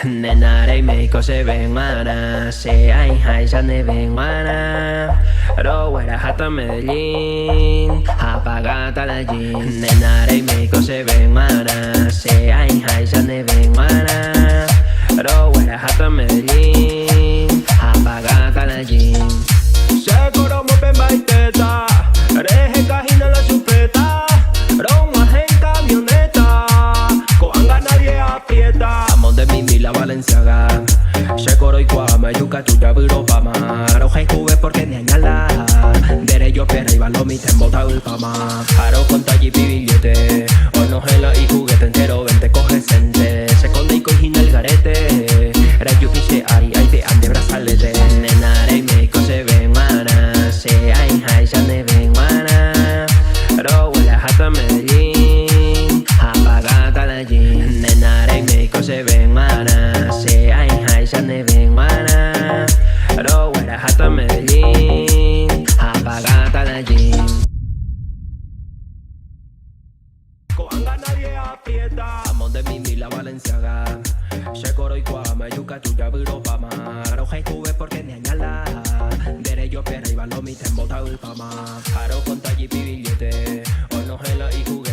Nena đây mày có sẽ về mana sẽ anh hai cha ne về mana Rowera hasta Medellín apagada la jean Nena đây mày có sẽ về mana sẽ anh hai cha ne về mana Rowera hasta Medellín apagada la jean Se coro mueve baiteta Reje cajina la chupeta Roma en camioneta Coanga nadie aprieta Amor de Mimi la Valenciaga Se coro y cuama Yuca chucha viro pama Roja y cube porque ni añala Dere yo pera y balomi te embota el pama Paro con talla y billete Horno gela y juguete entero Vente coge sente Se conde y cojina el garete Rayo piche ari ay te ande brazalete Nena rey meiko se ven mana Se ay hay ya ne ven mana Rowera hasta Medellín apagada la jean Nena rey meiko se ven mana Se ay hay ya ne ven mana Rowera hasta Medellín apagada la jean Coanga nadie aprieta Amor de Mimi la Valenciaga Se coro y cuama Yuca chucha viro pama Roja y cube porque ni añala Dere yo pera y balomi te embota el pama Paro con talla y billete Horno gela y juguete